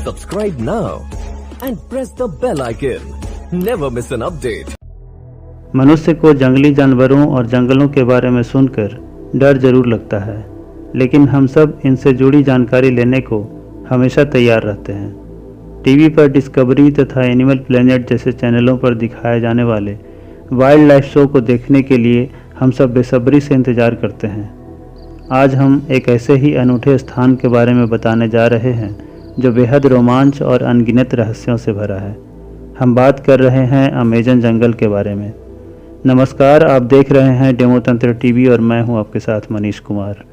Subscribe now and press the bell icon. Never miss an update. मनुष्य को जंगली जानवरों और जंगलों के बारे में सुनकर डर जरूर लगता है, लेकिन हम सब इनसे जुड़ी जानकारी लेने को हमेशा तैयार रहते हैं। टीवी पर डिस्कवरी तथा एनिमल प्लेनेट जैसे चैनलों पर दिखाए जाने वाले वाइल्ड लाइफ शो को देखने के लिए हम सब बेसब्री से इंतज़ार करते हैं। आज हम एक ऐसे ही अनूठे स्थान के बारे में बताने जा रहे हैं जो बेहद रोमांच और अनगिनत रहस्यों से भरा है। हम बात कर रहे हैं अमेजन जंगल के बारे में। नमस्कार, आप देख रहे हैं डेमो तंत्र टीवी और मैं हूं आपके साथ मनीष कुमार।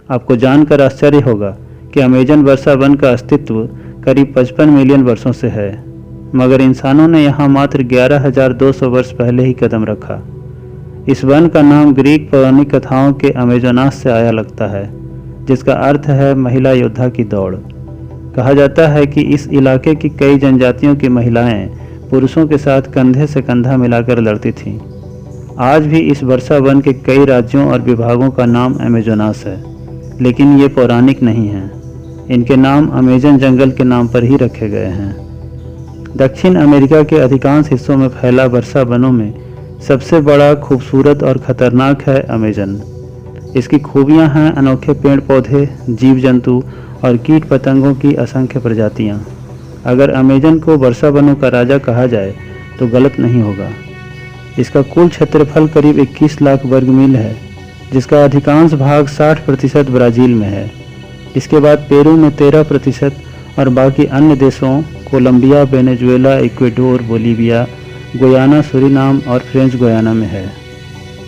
आपको जानकर आश्चर्य होगा कि अमेजन वर्षा वन का अस्तित्व करीब 55 मिलियन वर्षों से है, मगर इंसानों ने यहाँ मात्र 11,200 वर्ष पहले ही कदम रखा। इस वन का नाम ग्रीक पौराणिक कथाओं के अमेजोनास से आया लगता है, जिसका अर्थ है महिला योद्धा की दौड़। कहा जाता है कि इस इलाके की कई जनजातियों की महिलाएं पुरुषों के साथ कंधे से कंधा मिलाकर लड़ती थीं। आज भी इस वर्षा वन के कई राज्यों और विभागों का नाम अमेजोनास है, लेकिन ये पौराणिक नहीं है। इनके नाम अमेजन जंगल के नाम पर ही रखे गए हैं। दक्षिण अमेरिका के अधिकांश हिस्सों में फैला वर्षा वनों में सबसे बड़ा, खूबसूरत और ख़तरनाक है अमेजन। इसकी खूबियां हैं अनोखे पेड़ पौधे, जीव जंतु और कीट पतंगों की असंख्य प्रजातियां। अगर अमेजन को वर्षा वनों का राजा कहा जाए तो गलत नहीं होगा। इसका कुल क्षेत्रफल करीब 21 लाख वर्ग मील है, जिसका अधिकांश भाग 60% ब्राज़ील में है। इसके बाद पेरू में 13% और बाकी अन्य देशों Colombia, Venezuela, Ecuador, Bolivia, Guyana, Suriname और फ्रेंच गुयाना में है।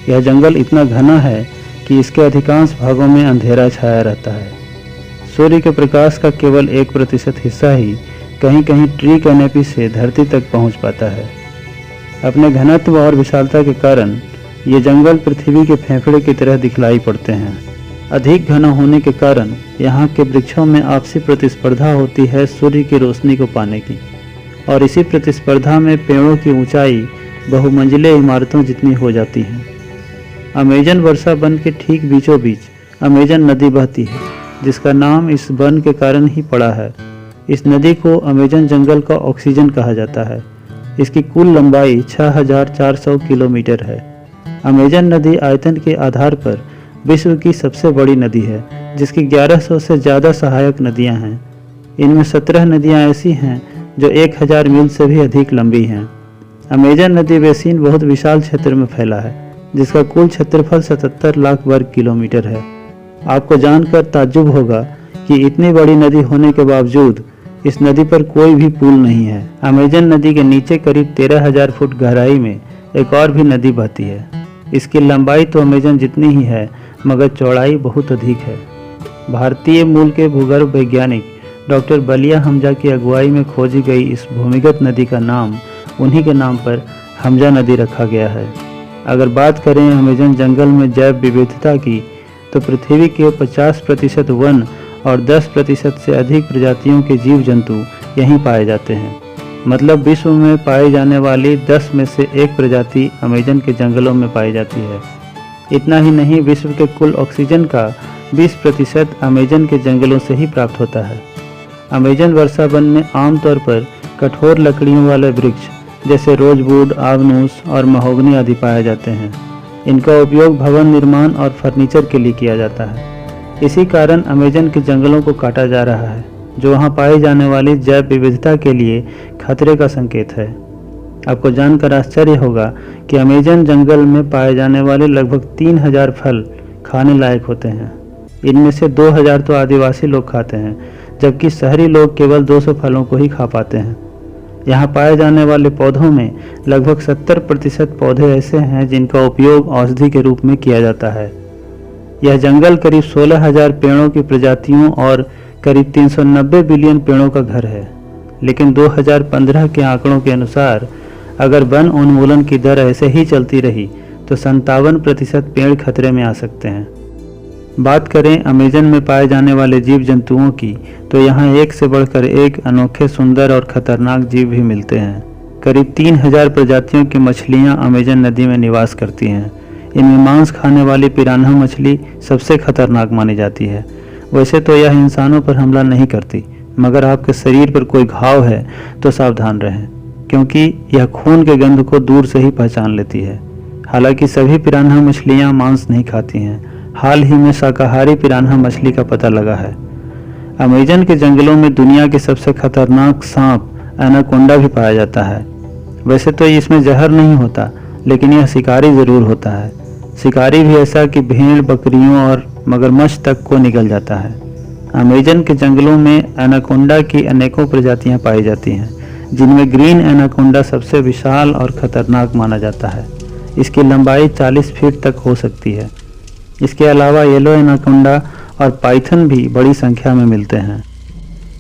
यह जंगल इतना घना है कि इसके अधिकांश भागों में अंधेरा छाया रहता है। सूर्य के प्रकाश का केवल 1% हिस्सा ही कहीं कहीं ट्री कैनेपी से धरती तक पहुंच पाता है। अपने घनत्व और विशालता के कारण ये जंगल पृथ्वी के फेफड़े की तरह दिखलाई पड़ते हैं। अधिक घना होने के कारण यहाँ के वृक्षों में आपसी प्रतिस्पर्धा होती है सूर्य की रोशनी को पाने की, और इसी प्रतिस्पर्धा में पेड़ों की ऊंचाई बहुमंजिले इमारतों जितनी हो जाती है। अमेजन वर्षा वन के ठीक बीचों बीच अमेजन नदी बहती है, जिसका नाम इस वन के कारण ही पड़ा है। इस नदी को अमेजन जंगल का ऑक्सीजन कहा जाता है। इसकी कुल लंबाई 6,400 किलोमीटर है। अमेजन नदी आयतन के आधार पर विश्व की सबसे बड़ी नदी है, जिसकी 1100 से ज़्यादा सहायक नदियां हैं। इनमें 17 नदियां ऐसी हैं जो 1000 मील से भी अधिक लंबी हैं। अमेजन नदी बेसिन बहुत विशाल क्षेत्र में फैला है, जिसका कुल क्षेत्रफल 77 लाख वर्ग किलोमीटर है। आपको जानकर ताज्जुब होगा कि इतनी बड़ी नदी होने के बावजूद इस नदी पर कोई भी पुल नहीं है। अमेजन नदी के नीचे करीब 13,000 फुट गहराई में एक और भी नदी बहती है। इसकी लंबाई तो अमेजन जितनी ही है, मगर चौड़ाई बहुत अधिक है। भारतीय मूल के भूगर्भ वैज्ञानिक डॉक्टर बलिया हमजा की अगुवाई में खोजी गई इस भूमिगत नदी का नाम उन्हीं के नाम पर हमजा नदी रखा गया है। अगर बात करें अमेजन जंगल में जैव विविधता की, तो पृथ्वी के 50% वन और 10% से अधिक प्रजातियों के जीव जंतु यहीं पाए जाते हैं। मतलब विश्व में पाई जाने वाली 10 में से 1 प्रजाति अमेजन के जंगलों में पाई जाती है। इतना ही नहीं, विश्व के कुल ऑक्सीजन का 20% अमेजन के जंगलों से ही प्राप्त होता है। अमेजन वर्षा वन में आमतौर पर कठोर लकड़ियों वाले वृक्ष जैसे रोजवुड, आगनूस और महोगनी आदि पाए जाते हैं। इनका उपयोग भवन निर्माण और फर्नीचर के लिए किया जाता है। इसी कारण अमेजन के जंगलों को काटा जा रहा है, जो वहाँ पाई जाने वाली जैव विविधता के लिए खतरे का संकेत है। आपको जानकर आश्चर्य होगा कि अमेजन जंगल में पाए जाने वाले लगभग 3000 फल खाने लायक होते हैं। इनमें से 2000 तो आदिवासी लोग खाते हैं, जबकि शहरी लोग केवल 200 फलों को ही खा पाते हैं। यहाँ पाए जाने वाले पौधों में लगभग 70% पौधे ऐसे हैं जिनका उपयोग औषधि के रूप में किया जाता है। यह जंगल करीब 16,000 पेड़ों की प्रजातियों और करीब 390 बिलियन पेड़ों का घर है। लेकिन 2015 के आंकड़ों के अनुसार अगर वन उन्मूलन की दर ऐसे ही चलती रही तो 57% पेड़ खतरे में आ सकते हैं। बात करें अमेजन में पाए जाने वाले जीव जंतुओं की, तो यहाँ एक से बढ़कर एक अनोखे, सुंदर और खतरनाक जीव भी मिलते हैं। करीब 3000 प्रजातियों की मछलियाँ अमेजन नदी में निवास करती हैं। इनमें मांस खाने वाली पिरान्हा मछली सबसे खतरनाक मानी जाती है। वैसे तो यह इंसानों पर हमला नहीं करती, मगर आपके शरीर पर कोई घाव है तो सावधान रहें, क्योंकि यह खून के गंध को दूर से ही पहचान लेती है। हालांकि सभी पिरान्हा मछलियां मांस नहीं खाती हैं। हाल ही में शाकाहारी पिरान्हा मछली का पता लगा है। अमेजन के जंगलों में दुनिया के सबसे खतरनाक सांप एनाकोंडा भी पाया जाता है। वैसे तो इसमें जहर नहीं होता, लेकिन यह शिकारी ज़रूर होता है। शिकारी भी ऐसा कि भेड़, बकरियों और मगरमच्छ तक को निगल जाता है। अमेजन के जंगलों में एनाकोंडा की अनेकों प्रजातियां पाई जाती हैं, जिनमें ग्रीन एनाकोंडा सबसे विशाल और खतरनाक माना जाता है। इसकी लंबाई 40 फीट तक हो सकती है। इसके अलावा येलो एनाकोंडा और पाइथन भी बड़ी संख्या में मिलते हैं।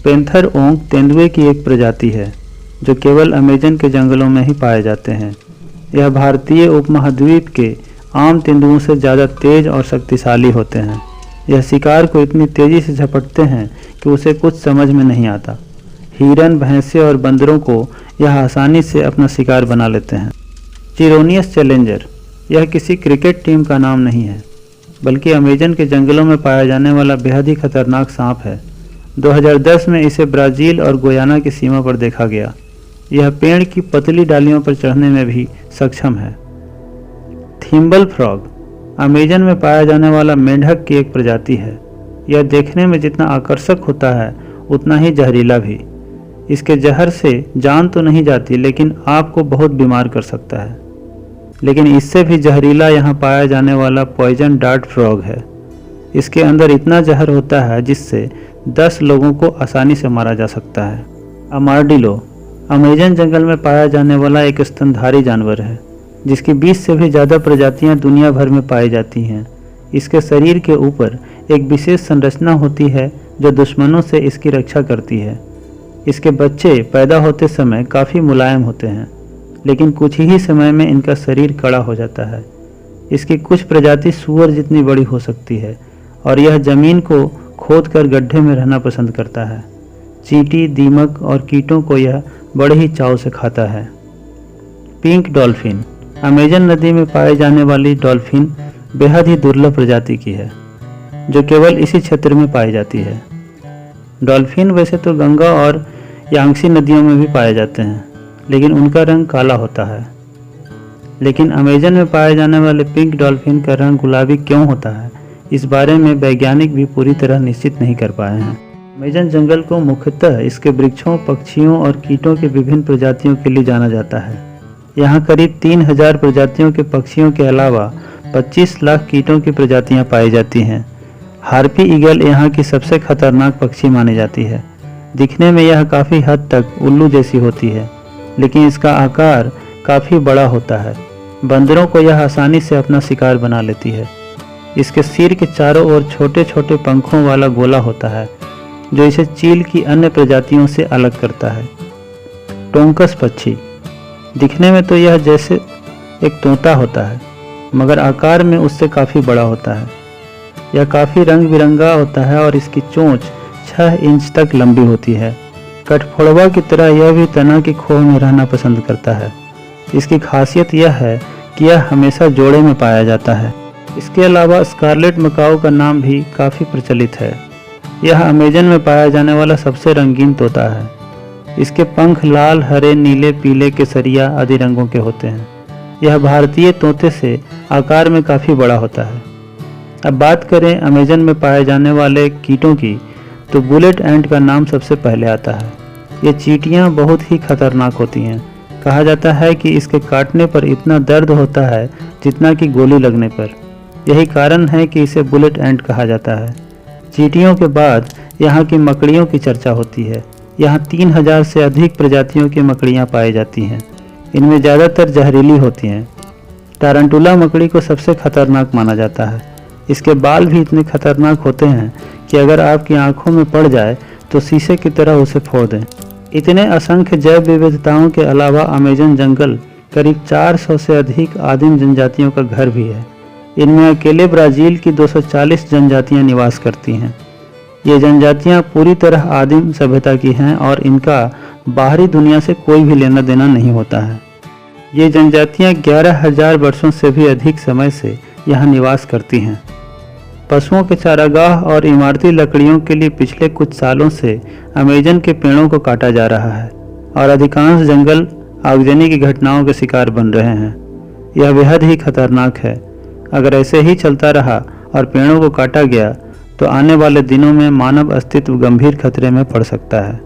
पेंथर ओंक तेंदुए की एक प्रजाति है जो केवल अमेजन के जंगलों में ही पाए जाते हैं। यह भारतीय उपमहाद्वीप के आम तेंदुओं से ज़्यादा तेज और शक्तिशाली होते हैं। यह शिकार को इतनी तेज़ी से झपटते हैं कि उसे कुछ समझ में नहीं आता। हिरन, भैंसे और बंदरों को यह आसानी से अपना शिकार बना लेते हैं। चिरोनियस चैलेंजर यह किसी क्रिकेट टीम का नाम नहीं है, बल्कि अमेजन के जंगलों में पाया जाने वाला बेहद ही खतरनाक सांप है। 2010 में इसे ब्राज़ील और गुयाना की सीमा पर देखा गया। यह पेड़ की पतली डालियों पर चढ़ने में भी सक्षम है। थिम्बल फ्रॉग अमेजन में पाया जाने वाला मेंढक की एक प्रजाति है। यह देखने में जितना आकर्षक होता है उतना ही जहरीला भी। इसके जहर से जान तो नहीं जाती, लेकिन आपको बहुत बीमार कर सकता है। लेकिन इससे भी जहरीला यहाँ पाया जाने वाला पॉइजन डार्ट फ्रॉग है। इसके अंदर इतना जहर होता है जिससे 10 लोगों को आसानी से मारा जा सकता है। अमार्डिलो अमेजन जंगल में पाया जाने वाला एक स्तनधारी जानवर है, जिसकी 20 से भी ज़्यादा प्रजातियां दुनिया भर में पाई जाती हैं। इसके शरीर के ऊपर एक विशेष संरचना होती है जो दुश्मनों से इसकी रक्षा करती है। इसके बच्चे पैदा होते समय काफ़ी मुलायम होते हैं, लेकिन कुछ ही समय में इनका शरीर कड़ा हो जाता है। इसकी कुछ प्रजाति सूअर जितनी बड़ी हो सकती है और यह जमीन को खोदकर गड्ढे में रहना पसंद करता है। चींटी, दीमक और कीटों को यह बड़े ही चाव से खाता है। पिंक डॉल्फिन अमेजन नदी में पाए जाने वाली डॉल्फिन बेहद ही दुर्लभ प्रजाति की है, जो केवल इसी क्षेत्र में पाई जाती है। डॉल्फिन वैसे तो गंगा और यांगसी नदियों में भी पाए जाते हैं, लेकिन उनका रंग काला होता है। लेकिन अमेजन में पाए जाने वाले पिंक डॉल्फिन का रंग गुलाबी क्यों होता है, इस बारे में वैज्ञानिक भी पूरी तरह निश्चित नहीं कर पाए हैं। अमेजन जंगल को मुख्यतः इसके वृक्षों, पक्षियों और कीटों के विभिन्न प्रजातियों के लिए जाना जाता है। यहाँ करीब 3000 प्रजातियों के पक्षियों के अलावा 25 लाख कीटों की प्रजातियाँ पाई जाती हैं। हार्पी ईगल यहाँ की सबसे खतरनाक पक्षी मानी जाती है। दिखने में यह काफ़ी हद तक उल्लू जैसी होती है, लेकिन इसका आकार काफ़ी बड़ा होता है। बंदरों को यह आसानी से अपना शिकार बना लेती है। इसके सिर के चारों ओर छोटे छोटे पंखों वाला गोला होता है, जो इसे चील की अन्य प्रजातियों से अलग करता है। टोंकस पक्षी दिखने में तो यह जैसे एक तोता होता है, मगर आकार में उससे काफ़ी बड़ा होता है। यह काफ़ी रंग बिरंगा होता है और इसकी चोंच 6 इंच तक लंबी होती है। कठफोड़वा की तरह यह भी तना की खोह में रहना पसंद करता है। इसकी खासियत यह है कि यह हमेशा जोड़े में पाया जाता है। इसके अलावा स्कारलेट मकाओ का नाम भी काफ़ी प्रचलित है। यह अमेजन में पाया जाने वाला सबसे रंगीन तोता है। इसके पंख लाल, हरे, नीले, पीले, केसरिया आदि रंगों के होते हैं। यह भारतीय तोते से आकार में काफ़ी बड़ा होता है। अब बात करें अमेजन में पाए जाने वाले कीटों की, तो बुलेट एंट का नाम सबसे पहले आता है। ये चींटियाँ बहुत ही खतरनाक होती हैं। कहा जाता है कि इसके काटने पर इतना दर्द होता है जितना कि गोली लगने पर। यही कारण है कि इसे बुलेट एंट कहा जाता है। चींटियों के बाद यहाँ की मकड़ियों की चर्चा होती है। यहाँ 3000 से अधिक प्रजातियों की मकड़ियाँ पाई जाती हैं। इनमें ज़्यादातर जहरीली होती हैं। टारंटुला मकड़ी को सबसे खतरनाक माना जाता है। इसके बाल भी इतने खतरनाक होते हैं कि अगर आपकी आंखों में पड़ जाए तो शीशे की तरह उसे फोड़ दें। इतने असंख्य जैव विविधताओं के अलावा अमेजन जंगल करीब 400 से अधिक आदिम जनजातियों का घर भी है। इनमें अकेले ब्राज़ील की 240 जनजातियां निवास करती हैं। ये जनजातियां पूरी तरह आदिम सभ्यता की हैं और इनका बाहरी दुनिया से कोई भी लेना देना नहीं होता है। ये जनजातियां 11,000 वर्षों से भी अधिक समय से यहाँ निवास करती हैं। पशुओं के चारागाह और इमारती लकड़ियों के लिए पिछले कुछ सालों से अमेजन के पेड़ों को काटा जा रहा है और अधिकांश जंगल आगजनी की घटनाओं के शिकार बन रहे हैं। यह बेहद ही खतरनाक है। अगर ऐसे ही चलता रहा और पेड़ों को काटा गया तो आने वाले दिनों में मानव अस्तित्व गंभीर खतरे में पड़ सकता है।